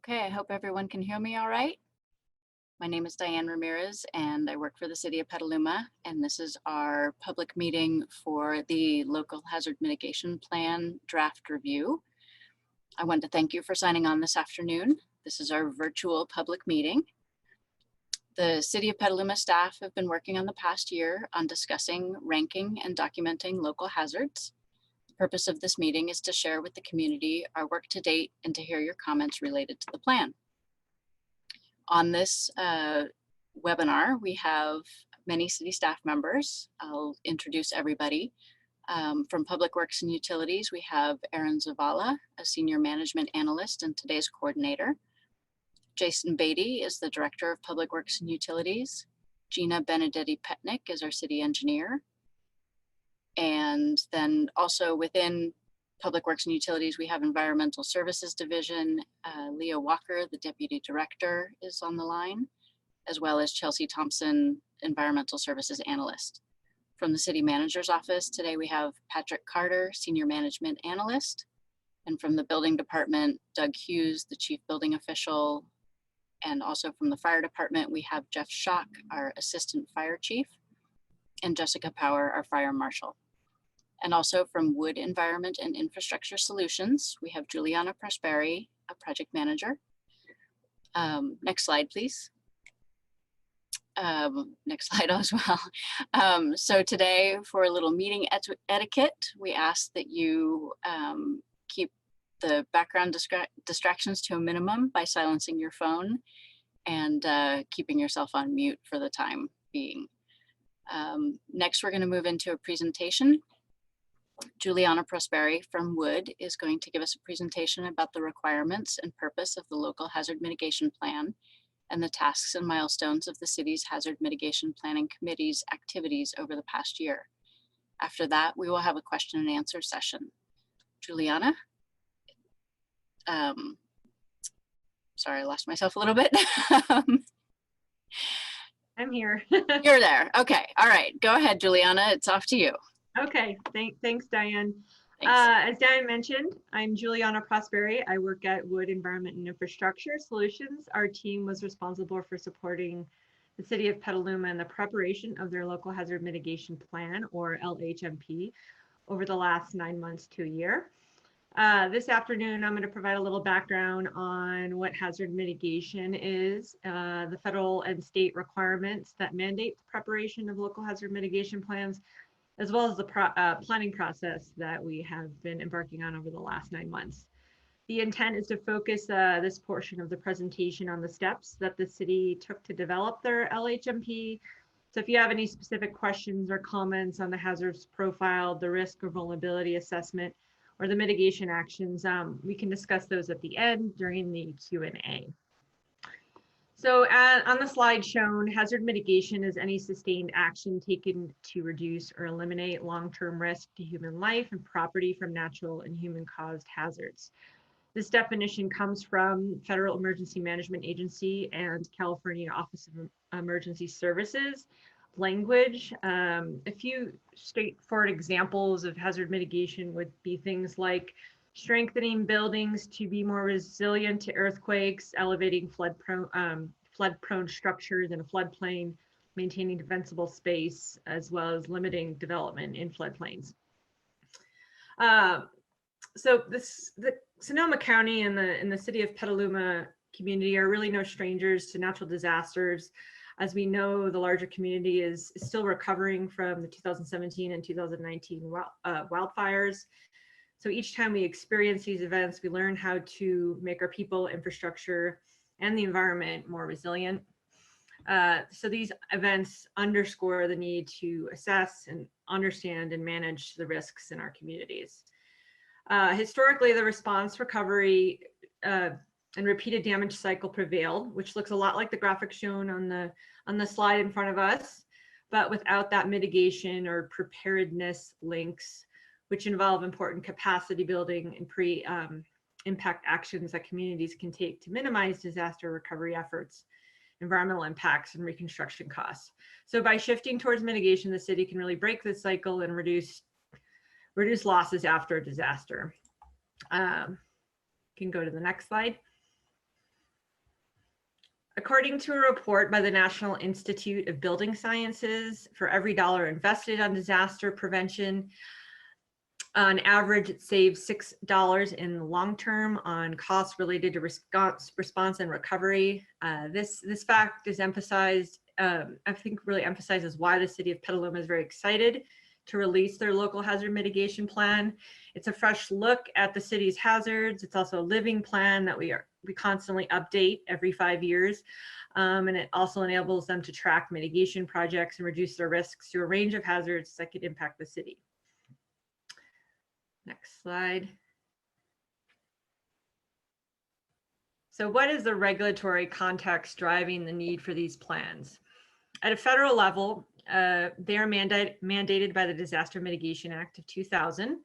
Okay, I hope everyone can hear me all right. My name is Diane Ramirez and I work for the City of Petaluma, and this is our public meeting for the Local Hazard Mitigation Plan draft review. I want to thank you for signing on this afternoon. This is our virtual public meeting. The City of Petaluma staff have been working on the past year on discussing, ranking, and documenting local hazards. The purpose of this meeting is to share with the community our work to date and to hear your comments related to the plan. On this webinar, we have many city staff members. I'll introduce everybody. From Public Works and Utilities, we have Aaron Zavala, a Senior Management Analyst and today's coordinator. Jason Beatty is the Director of Public Works and Utilities. Gina Benedetti-Petnick is our City Engineer. And then also within Public Works and Utilities, we have Environmental Services Division. Leah Walker, the Deputy Director, is on the line, as well as Chelsea Thompson, Environmental Services Analyst. From the City Manager's Office, today we have Patrick Carter, Senior Management Analyst. And from the Building Department, Doug Hughes, the Chief Building Official. And also from the Fire Department, we have Jeff Schock, our Assistant Fire Chief, and Jessica Power, our Fire Marshal. And also from Wood Environment and Infrastructure Solutions, we have Juliana Prosperi, a project manager. Next slide, please. Next slide as well. So today, for a little meeting etiquette, we ask that you keep the background distractions to a minimum by silencing your phone and keeping yourself on mute for the time being. Next, we're going to move into a presentation. Juliana Prosperi from Wood is going to give us a presentation about the requirements and purpose of the Local Hazard Mitigation Plan and the tasks and milestones of the city's Hazard Mitigation Planning Committee's activities over the past year. After that, we will have a question and answer session. Juliana? Sorry, I lost myself a little bit. I'm here. You're there. Okay. All right. Go ahead, Juliana. It's off to you. Okay. Thanks, Diane. Thanks. As Diane mentioned, I'm Juliana Prosperi. I work at Wood Environment and Infrastructure Solutions. Our team was responsible for supporting the City of Petaluma in the preparation of their Local Hazard Mitigation Plan, or LHMP, over the last 9 months to a year. This afternoon, I'm going to provide a little background on what hazard mitigation is, the federal and state requirements that mandate the preparation of local hazard mitigation plans, as well as the planning process that we have been embarking on over the last 9 months. The intent is to focus this portion of the presentation on the steps that the city took to develop their LHMP. So if you have any specific questions or comments on the hazards profile, the risk or vulnerability assessment, or the mitigation actions, we can discuss those at the end during the Q&A. So on the slide shown, hazard mitigation is any sustained action taken to reduce or eliminate long-term risk to human life and property from natural and human-caused hazards. This definition comes from Federal Emergency Management Agency and California Office of Emergency Services language. A few straightforward examples of hazard mitigation would be things like strengthening buildings to be more resilient to earthquakes, elevating flood-prone structures in a floodplain, maintaining defensible space, as well as limiting development in floodplains. So the Sonoma County and the City of Petaluma community are really no strangers to natural disasters. As we know, the larger community is still recovering from the 2017 and 2019 wildfires. So each time we experience these events, we learn how to make our people, infrastructure, and the environment more resilient. So these events underscore the need to assess and understand and manage the risks in our communities. Historically, the response, recovery, and repeated damage cycle prevailed, which looks a lot like the graphic shown on the slide in front of us, but without that mitigation or preparedness links, which involve important capacity building and pre-impact actions that communities can take to minimize disaster recovery efforts, environmental impacts, and reconstruction costs. So by shifting towards mitigation, the city can really break this cycle and reduce losses after a disaster. Can go to the next slide. According to a report by the National Institute of Building Sciences, for every dollar invested on disaster prevention, on average, it saves $6 in the long term on costs related to response and recovery. This fact is emphasized, I think really emphasizes why the city of Petaluma is very excited to release their local hazard mitigation plan. It's a fresh look at the city's hazards. It's also a living plan that we constantly update every 5 years. And it also enables them to track mitigation projects and reduce their risks to a range of hazards that could impact the city. Next slide. So what is the regulatory context driving the need for these plans? At a federal level, they are mandated by the Disaster Mitigation Act of 2000,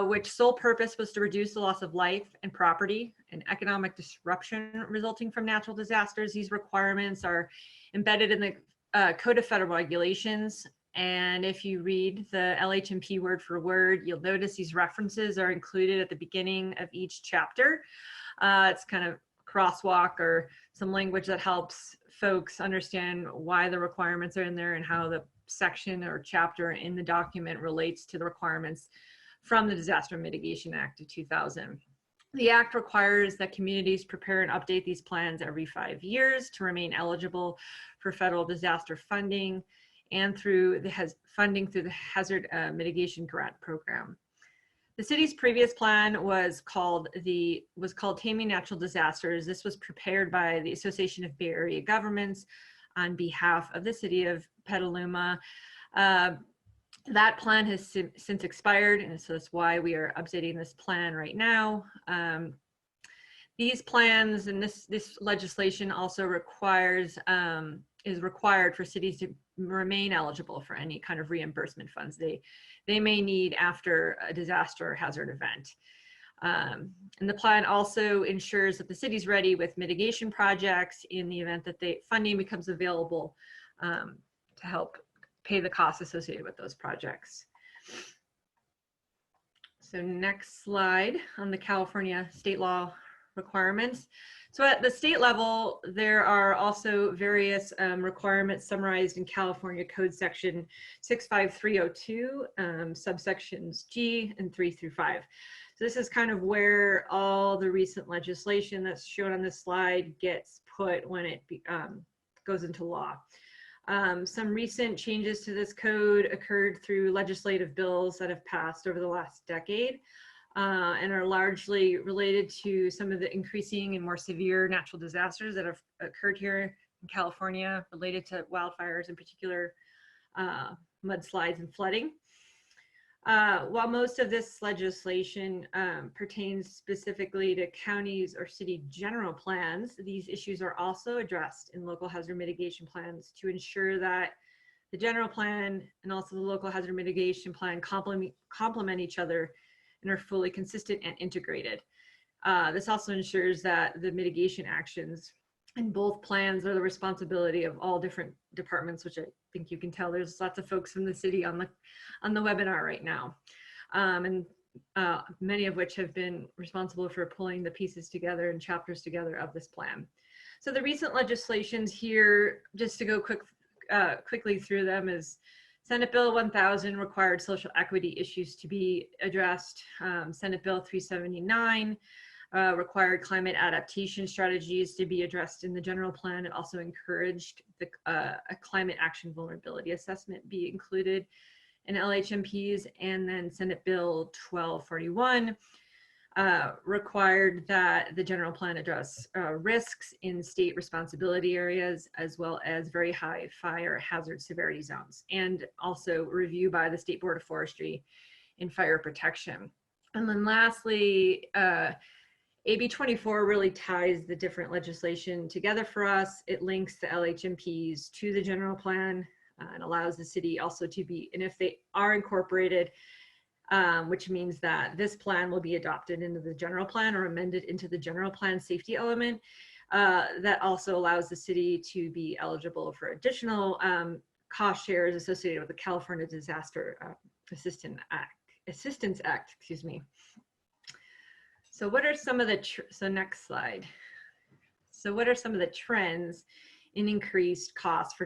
which sole purpose was to reduce the loss of life and property and economic disruption resulting from natural disasters. These requirements are embedded in the Code of Federal Regulations. And if you read the LHMP word for word, you'll notice these references are included at the beginning of each chapter. It's kind of a crosswalk or some language that helps folks understand why the requirements are in there and how the section or chapter in the document relates to the requirements from the Disaster Mitigation Act of 2000. The Act requires that communities prepare and update these plans every 5 years to remain eligible for federal disaster funding and through the funding through the Hazard Mitigation Grant Program. The city's previous plan was called Taming Natural Disasters. This was prepared by the Association of Bay Area Governments on behalf of the city of Petaluma. That plan has since expired, and so that's why we are updating this plan right now. These plans and this legislation also is required for cities to remain eligible for any kind of reimbursement funds they may need after a disaster or hazard event. And the plan also ensures that the city's ready with mitigation projects in the event that funding becomes available to help pay the costs associated with those projects. So next slide on the California state law requirements. So at the state level, there are also various requirements summarized in California Code Section 65302, subsections G and 3 through 5. So this is kind of where all the recent legislation that's shown on this slide gets put when it goes into law. Some recent changes to this code occurred through legislative bills that have passed over the last decade. And are largely related to some of the increasing and more severe natural disasters that have occurred here in California related to wildfires, in particular mudslides and flooding. While most of this legislation pertains specifically to counties or city general plans, these issues are also addressed in local hazard mitigation plans to ensure that the general plan and also the local hazard mitigation plan complement each other and are fully consistent and integrated. This also ensures that the mitigation actions in both plans are the responsibility of all different departments, which I think you can tell there's lots of folks from the city on the webinar right now. And many of which have been responsible for pulling the pieces together and chapters together of this plan. So the recent legislations here, just to go quickly through them, is Senate Bill 1000 required social equity issues to be addressed. Senate Bill 379 required climate adaptation strategies to be addressed in the general plan. It also encouraged a climate action vulnerability assessment be included in LHMPs. And then Senate Bill 1241 required that the general plan address risks in state responsibility areas, as well as very high fire hazard severity zones, and also review by the State Board of Forestry in fire protection. And then lastly, AB 24 really ties the different legislation together for us. It links the LHMPs to the general plan and allows the city also to be, and if they are incorporated, which means that this plan will be adopted into the general plan or amended into the general plan safety element. That also allows the city to be eligible for additional cost shares associated with the California Disaster Assistance Act, excuse me. So what are some of the, so next slide. So what are some of the trends in increased costs for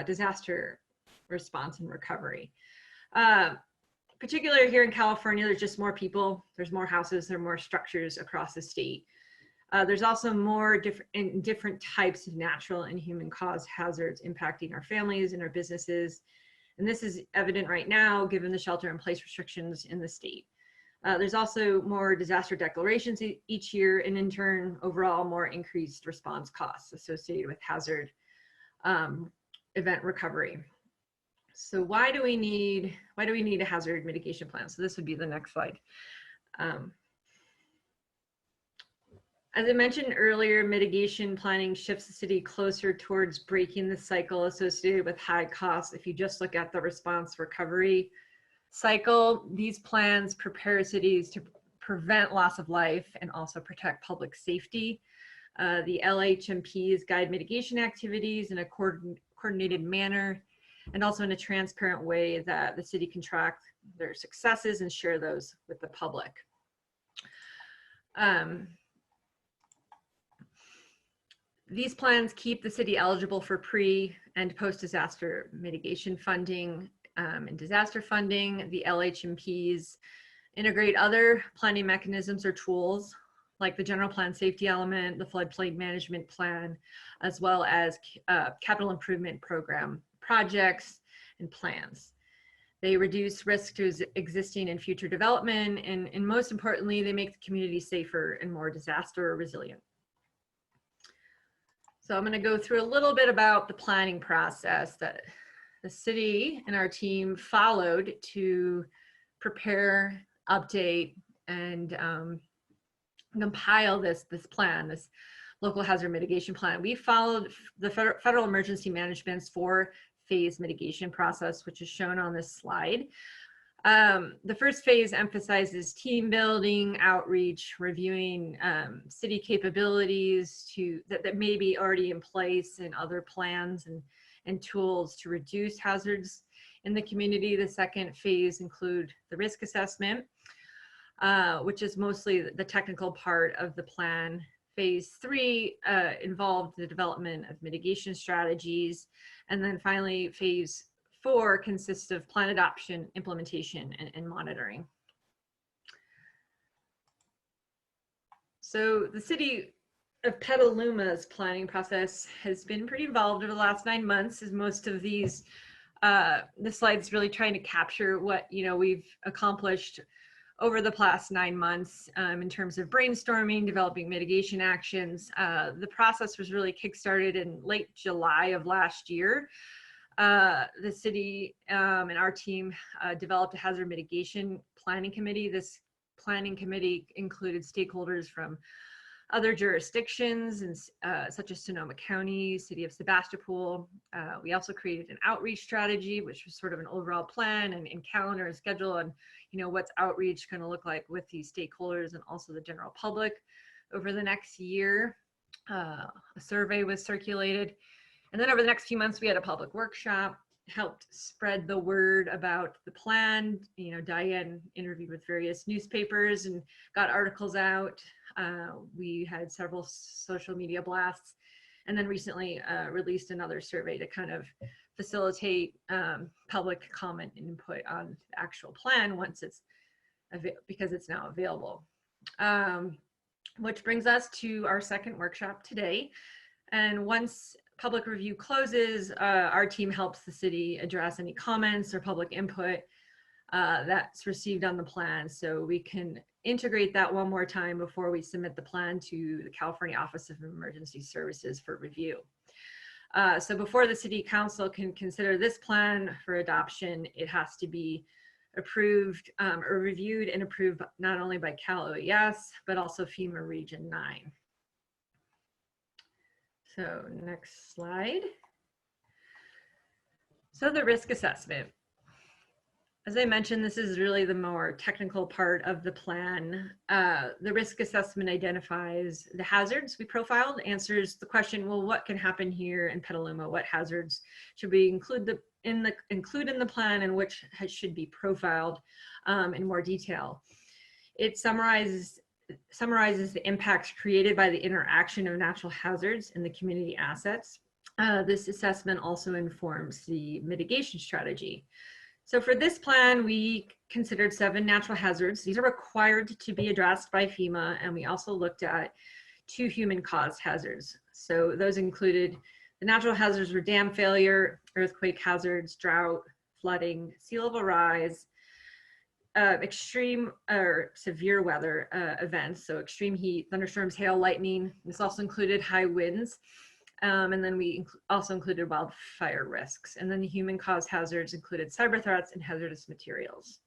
disaster response and recovery? Particularly here in California, there's just more people, there's more houses, there are more structures across the state. There's also more different types of natural and human caused hazards impacting our families and our businesses. And this is evident right now, given the shelter in place restrictions in the state. There's also more disaster declarations each year, and in turn, overall more increased response costs associated with hazard event recovery. So why do we need a hazard mitigation plan? So this would be the next slide. As I mentioned earlier, mitigation planning shifts the city closer towards breaking the cycle associated with high costs. If you just look at the response recovery cycle, these plans prepare cities to prevent loss of life and also protect public safety. The LHMPs guide mitigation activities in a coordinated manner and also in a transparent way that the city can track their successes and share those with the public. These plans keep the city eligible for pre and post-disaster mitigation funding and disaster funding. The LHMPs integrate other planning mechanisms or tools like the general plan safety element, the floodplain management plan, as well as capital improvement program projects and plans. They reduce risk to existing and future development, and most importantly, they make the community safer and more disaster resilient. So I'm going to go through a little bit about the planning process that the city and our team followed to prepare, update, and compile this plan, this local hazard mitigation plan. We followed the federal emergency management's 4-phase mitigation process, which is shown on this slide. The first phase emphasizes team building, outreach, reviewing city capabilities that may be already in place in other plans and tools to reduce hazards in the community. The second phase include the risk assessment, which is mostly the technical part of the plan. Phase 3 involved the development of mitigation strategies. And then finally, phase 4 consists of plan adoption, implementation, and monitoring. So the city of Petaluma's planning process has been pretty involved over the last 9 months, as most of these, the slide's really trying to capture what we've accomplished over the past 9 months in terms of brainstorming, developing mitigation actions. The process was really kickstarted in late July of last year. The city and our team developed a hazard mitigation planning committee. This planning committee included stakeholders from other jurisdictions, and such as Sonoma County, City of Sebastopol. We also created an outreach strategy, which was sort of an overall plan and calendar and schedule on what's outreach going to look like with these stakeholders and also the general public over the next year. A survey was circulated. And then over the next few months, we had a public workshop, helped spread the word about the plan. Diane interviewed with various newspapers and got articles out. We had several social media blasts, and then recently released another survey to kind of facilitate public comment and input on the actual plan once because it's now available. Which brings us to our second workshop today. And once public review closes, our team helps the city address any comments or public input that's received on the plan, so we can integrate that one more time before we submit the plan to the California Office of Emergency Services for review. So before the City Council can consider this plan for adoption, it has to be approved or reviewed and approved not only by Cal OES, but also FEMA Region 9. So next slide. So the risk assessment. As I mentioned, this is really the more technical part of the plan. The risk assessment identifies the hazards we profiled, answers the question, well, what can happen here in Petaluma? What hazards should we include in the plan, and which should be profiled in more detail? It summarizes summarizes the impacts created by the interaction of natural hazards and the community assets. This assessment also informs the mitigation strategy. So for this plan, we considered 7 natural hazards. These are required to be addressed by FEMA, and we also looked at 2 human-caused hazards. So those included the natural hazards were dam failure, earthquake hazards, drought, flooding, sea level rise, extreme or severe weather events, so extreme heat, thunderstorms, hail, lightning. This also included high winds. And then we also included wildfire risks. And then the human-caused hazards included cyber threats and hazardous materials.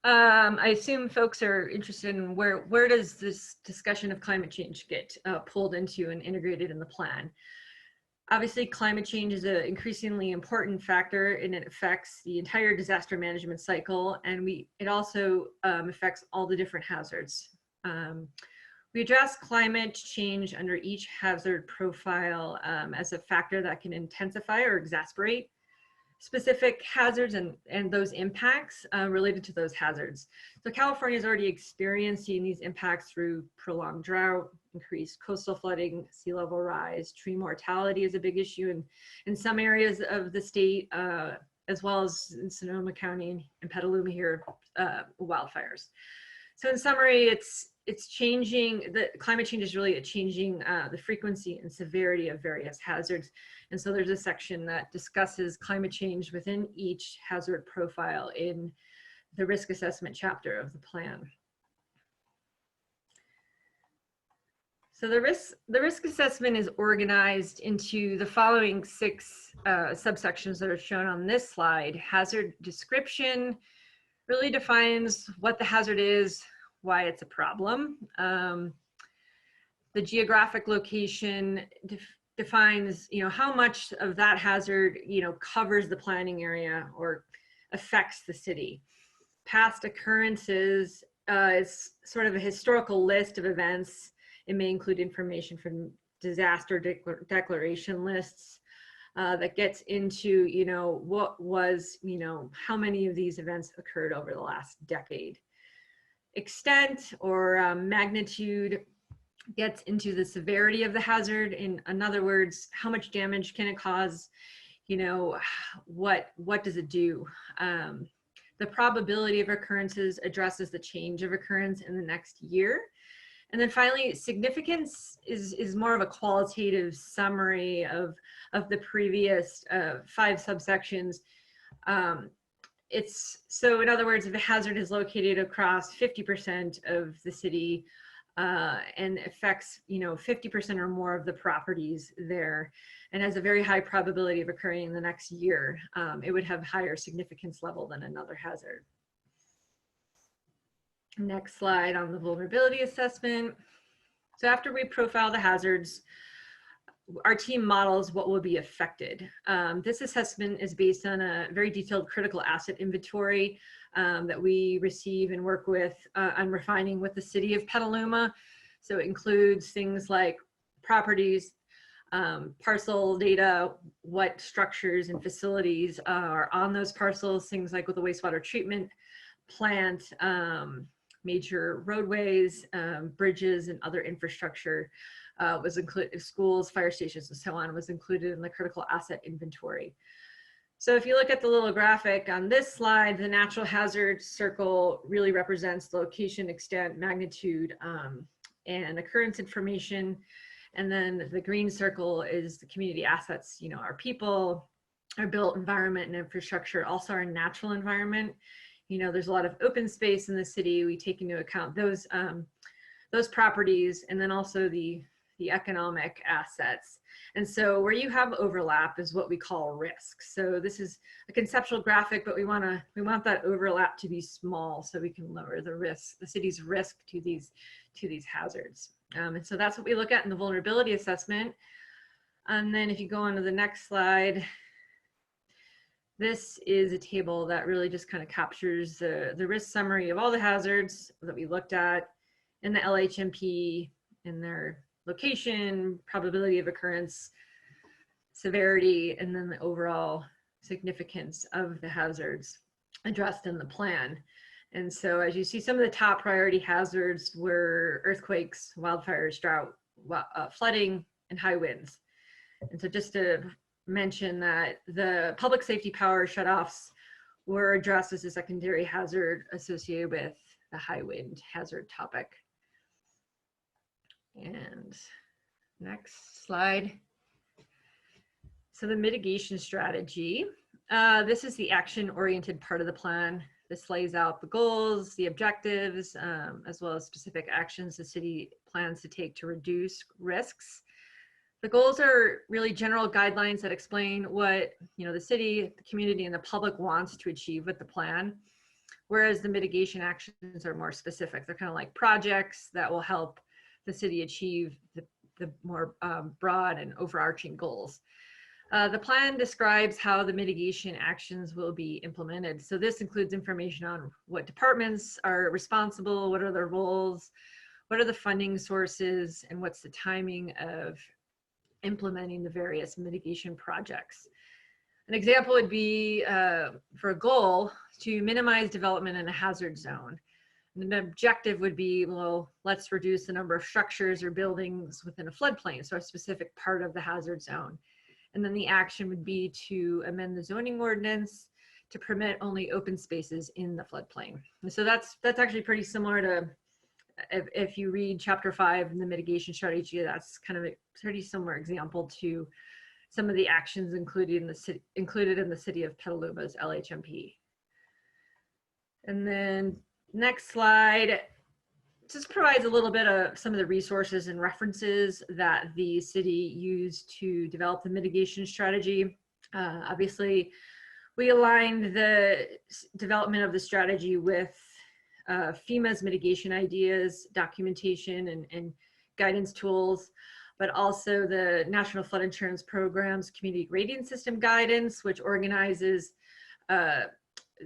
I assume folks are interested in where does this discussion of climate change get pulled into and integrated in the plan. Obviously, climate change is an increasingly important factor, and it affects the entire disaster management cycle, and it also affects all the different hazards. We address climate change under each hazard profile as a factor that can intensify or exacerbate specific hazards and those impacts related to those hazards. So California is already experiencing these impacts through prolonged drought, increased coastal flooding, sea level rise, tree mortality is a big issue in some areas of the state, as well as in Sonoma County and Petaluma here, wildfires. So in summary, it's changing, the climate change is really changing the frequency and severity of various hazards. And so there's a section that discusses climate change within each hazard profile in the risk assessment chapter of the plan. So the risk assessment is organized into the following 6 subsections that are shown on this slide. Hazard description really defines what the hazard is, why it's a problem. The geographic location defines, how much of that hazard, covers the planning area or affects the city. Past occurrences is sort of a historical list of events. It may include information from disaster declaration lists that gets into, what was, how many of these events occurred over the last decade. Extent or magnitude gets into the severity of the hazard. In other words, how much damage can it cause? What does it do? The probability of occurrences addresses the change of occurrence in the next year. And then finally, significance is more of a qualitative summary of the previous 5 subsections. So in other words, if a hazard is located across 50% of the city and affects 50% or more of the properties there and has a very high probability of occurring in the next year, it would have higher significance level than another hazard. Next slide on the vulnerability assessment. So after we profile the hazards, our team models what will be affected. This assessment is based on a very detailed critical asset inventory that we receive and work with on refining with the city of Petaluma. So it includes things like properties, parcel data, what structures and facilities are on those parcels, things like with the wastewater treatment plant, major roadways, bridges, and other infrastructure was included, schools, fire stations, and so on, was included in the critical asset inventory. So if you look at the little graphic on this slide, the natural hazard circle really represents the location, extent, magnitude, and occurrence information. And then the green circle is the community assets, our people, our built environment and infrastructure, also our natural environment. There's a lot of open space in the city. We take into account those properties, and then also the economic assets. And so where you have overlap is what we call risk. So this is a conceptual graphic, but we want that overlap to be small so we can lower the risk, the city's risk to these hazards. And so that's what we look at in the vulnerability assessment. And then if you go on to the next slide, this is a table that really just kind of captures the risk summary of all the hazards that we looked at in the LHMP, in their location, probability of occurrence, severity, and then the overall significance of the hazards. addressed in the plan. And so as you see, some of the top priority hazards were earthquakes, wildfires, drought, flooding, and high winds. And so just to mention that the public safety power shutoffs were addressed as a secondary hazard associated with the high wind hazard topic. And next slide. So the mitigation strategy. This is the action-oriented part of the plan. This lays out the goals, the objectives, as well as specific actions the city plans to take to reduce risks. The goals are really general guidelines that explain what the city, the community, and the public wants to achieve with the plan, whereas the mitigation actions are more specific. They're kind of like projects that will help the city achieve the more broad and overarching goals. The plan describes how the mitigation actions will be implemented. So this includes information on what departments are responsible, what are their roles, what are the funding sources, and what's the timing of implementing the various mitigation projects. An example would be for a goal to minimize development in a hazard zone. And an objective would be, well, let's reduce the number of structures or buildings within a floodplain, so a specific part of the hazard zone. And then the action would be to amend the zoning ordinance to permit only open spaces in the floodplain. And so that's actually pretty similar to if you read chapter 5 in the mitigation strategy. That's kind of a pretty similar example to some of the actions included in the city of Petaluma's LHMP. And then next slide just provides a little bit of some of the resources and references that the city used to develop the mitigation strategy. Obviously, we aligned the development of the strategy with FEMA's mitigation ideas, documentation, and guidance tools, but also the National Flood Insurance Program's Community Grading System guidance, which organizes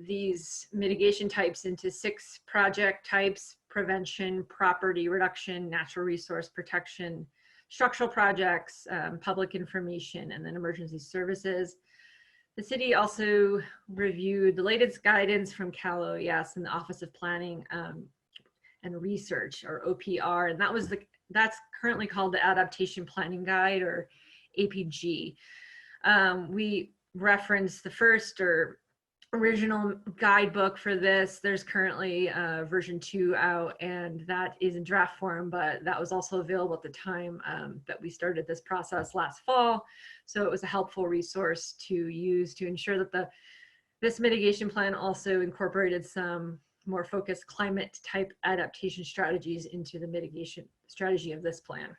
these mitigation types into 6 project types: prevention, property reduction, natural resource protection, structural projects, public information, and then emergency services. The city also reviewed the latest guidance from Cal OES and the Office of Planning and Research, or OPR, and that's currently called the Adaptation Planning Guide, or APG. We referenced the first or original guidebook for this. There's currently version 2 out, and that is in draft form, but that was also available at the time that we started this process last fall. So it was a helpful resource to use to ensure that this mitigation plan also incorporated some more focused climate type adaptation strategies into the mitigation strategy of this plan.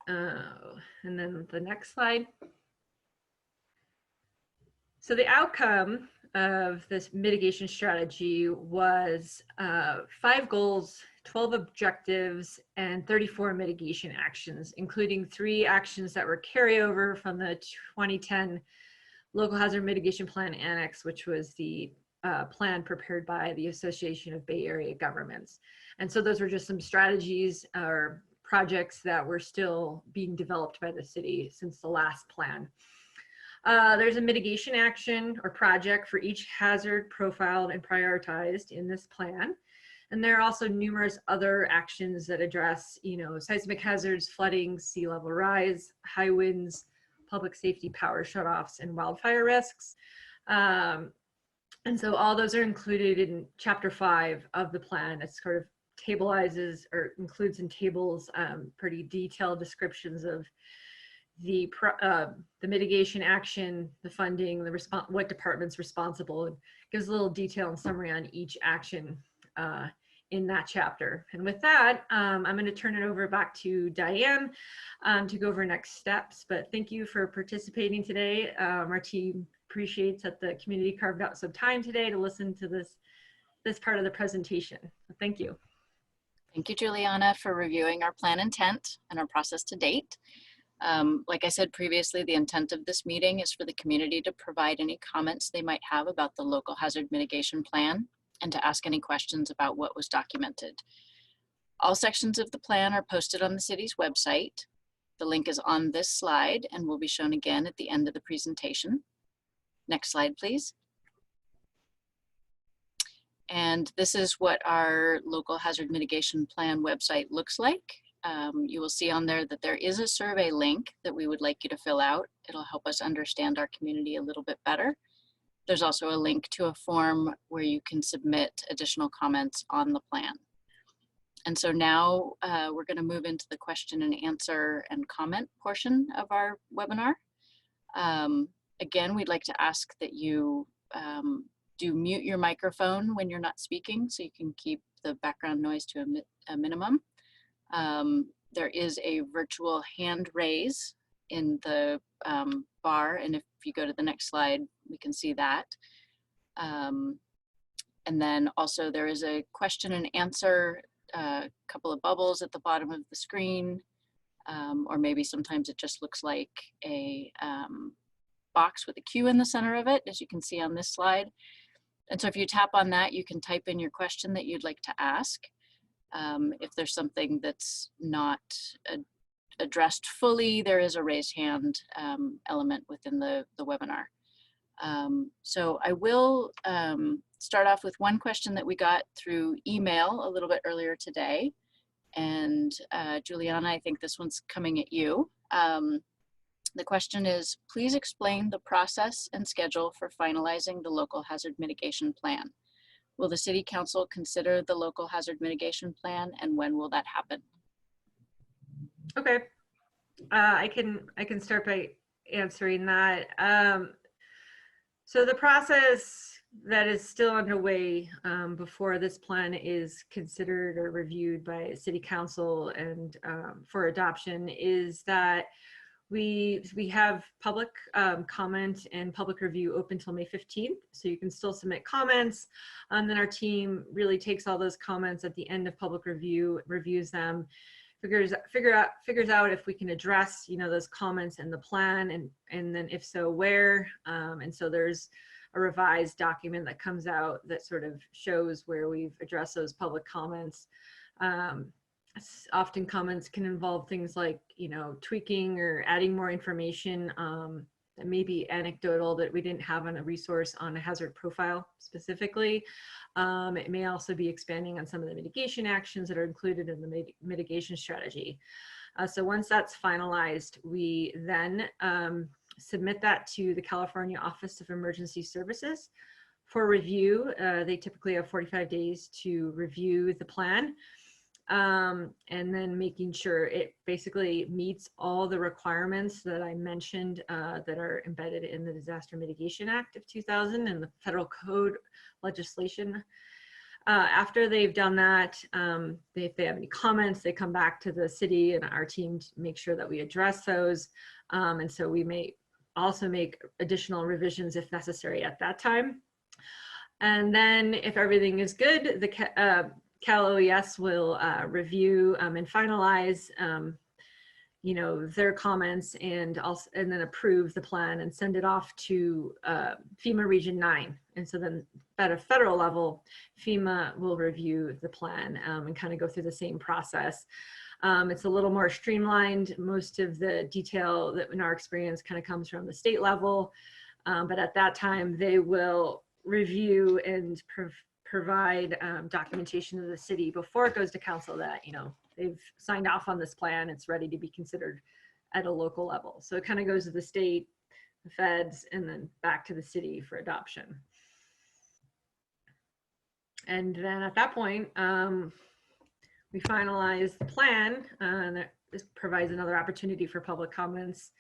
And then the next slide. So the outcome of this mitigation strategy was 5 goals, 12 objectives, and 34 mitigation actions, including 3 actions that were carryover from the 2010 Local Hazard Mitigation Plan Annex, which was the plan prepared by the Association of Bay Area Governments. And so those were just some strategies or projects that were still being developed by the city since the last plan. There's a mitigation action or project for each hazard profiled and prioritized in this plan. And there are also numerous other actions that address, seismic hazards, flooding, sea level rise, high winds, public safety power shutoffs, and wildfire risks. And so all those are included in chapter 5 of the plan. It sort of tableizes or includes in tables pretty detailed descriptions of the mitigation action, the funding, what department's responsible, and gives a little detail and summary on each action in that chapter. And with that, I'm going to turn it over back to Diane to go over next steps. But thank you for participating today. Our team appreciates that the community carved out some time today to listen to this part of the presentation. Thank you. Thank you, Juliana, for reviewing our plan intent and our process to date. Like I said previously, the intent of this meeting is for the community to provide any comments they might have about the local hazard mitigation plan and to ask any questions about what was documented. All sections of the plan are posted on the city's website. The link is on this slide and will be shown again at the end of the presentation. Next slide, please. And this is what our local hazard mitigation plan website looks like. You will see on there that there is a survey link that we would like you to fill out. It'll help us understand our community a little bit better. There's also a link to a form where you can submit additional comments on the plan. And so now we're going to move into the question and answer and comment portion of our webinar. Again, we'd like to ask that you do mute your microphone when you're not speaking so you can keep the background noise to a minimum. There is a virtual hand raise in the bar, and if you go to the next slide, we can see that. And then also there is a question and answer, a couple of bubbles at the bottom of the screen, or maybe sometimes it just looks like a box with a Q in the center of it, as you can see on this slide. And so if you tap on that, you can type in your question that you'd like to ask. If there's something that's not addressed fully, there is a raised hand element within the webinar. So I will start off with one question that we got through email a little bit earlier today. And Juliana, I think this one's coming at you. The question is, please explain the process and schedule for finalizing the local hazard mitigation plan. Will the City Council consider the local hazard mitigation plan, and when will that happen? Okay, I can start by answering that. So the process that is still underway before this plan is considered or reviewed by City Council and for adoption is that we have public comment and public review open till May 15th. So you can still submit comments. And then our team really takes all those comments at the end of public review, reviews them, figures out if we can address, you know, those comments in the plan, and then if so, where. And so there's a revised document that comes out that sort of shows where we've addressed those public comments. Often comments can involve things like, you know, tweaking or adding more information that may be anecdotal that we didn't have on a resource on a hazard profile specifically. It may also be expanding on some of the mitigation actions that are included in the mitigation strategy. So once that's finalized, we then submit that to the California Office of Emergency Services for review. They typically have 45 days to review the plan. And then making sure it basically meets all the requirements that I mentioned that are embedded in the Disaster Mitigation Act of 2000 and the federal code legislation. After they've done that, if they have any comments, they come back to the city and our team to make sure that we address those. And so we may also make additional revisions if necessary at that time. And then if everything is good, the Cal OES will review and finalize, you know, their comments and then approve the plan and send it off to FEMA Region 9. And so then at a federal level, FEMA will review the plan and kind of go through the same process. It's a little more streamlined. Most of the detail that in our experience kind of comes from the state level. But at that time, they will review and provide documentation to the city before it goes to council that, you know, they've signed off on this plan. It's ready to be considered at a local level. So it kind of goes to the state, the feds, and then back to the city for adoption. And then at that point, we finalize the plan, and this provides another opportunity for public comments,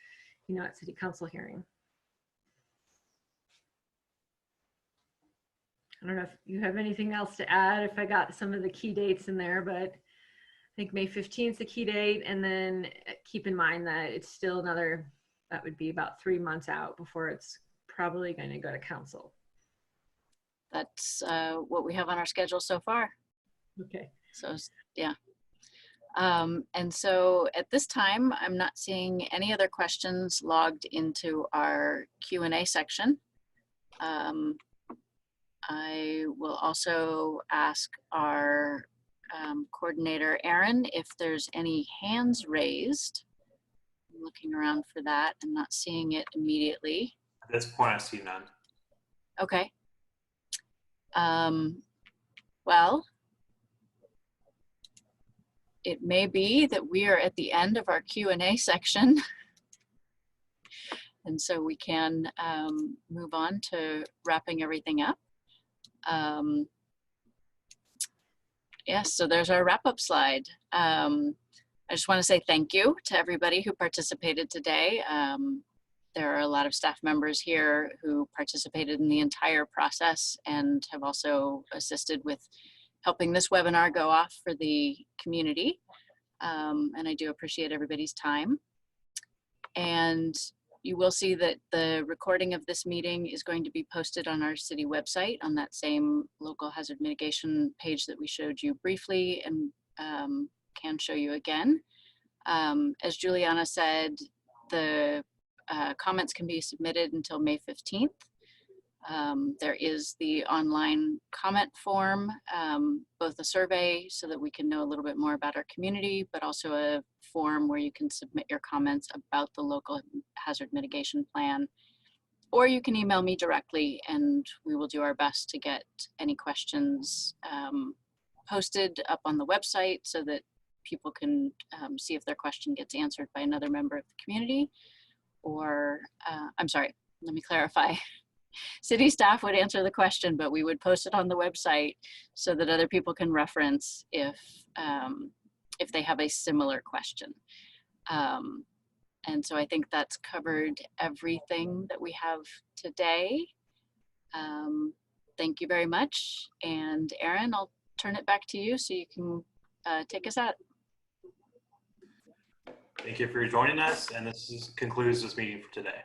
you know, at city council hearing. I don't know if you have anything else to add, if I got some of the key dates in there, but I think May 15th is the key date. And then keep in mind that it's still another, that would be about 3 months out before it's probably going to go to council. That's what we have on our schedule so far. Okay. So, yeah. And so at this time, I'm not seeing any other questions logged into our Q&A section. I will also ask our coordinator, Aaron, if there's any hands raised. I'm looking around for that and not seeing it immediately. At this point, I see none. Okay. Well, it may be that we are at the end of our Q&A section. And so we can move on to wrapping everything up. Yes, so there's our wrap-up slide. I just want to say thank you to everybody who participated today. There are a lot of staff members here who participated in the entire process and have also assisted with helping this webinar go off for the community. And I do appreciate everybody's time. And you will see that the recording of this meeting is going to be posted on our city website on that same local hazard mitigation page that we showed you briefly and can show you again. As Juliana said, the comments can be submitted until May 15th. There is the online comment form, both a survey so that we can know a little bit more about our community, but also a form where you can submit your comments about the local hazard mitigation plan. Or you can email me directly and we will do our best to get any questions posted up on the website so that people can see if their question gets answered by another member of the community. Or, I'm sorry, let me clarify. City staff would answer the question, but we would post it on the website so that other people can reference if they have a similar question. And so I think that's covered everything that we have today. Thank you very much. And Erin, I'll turn it back to you so you can take us out. Thank you for joining us, and concludes this meeting for today.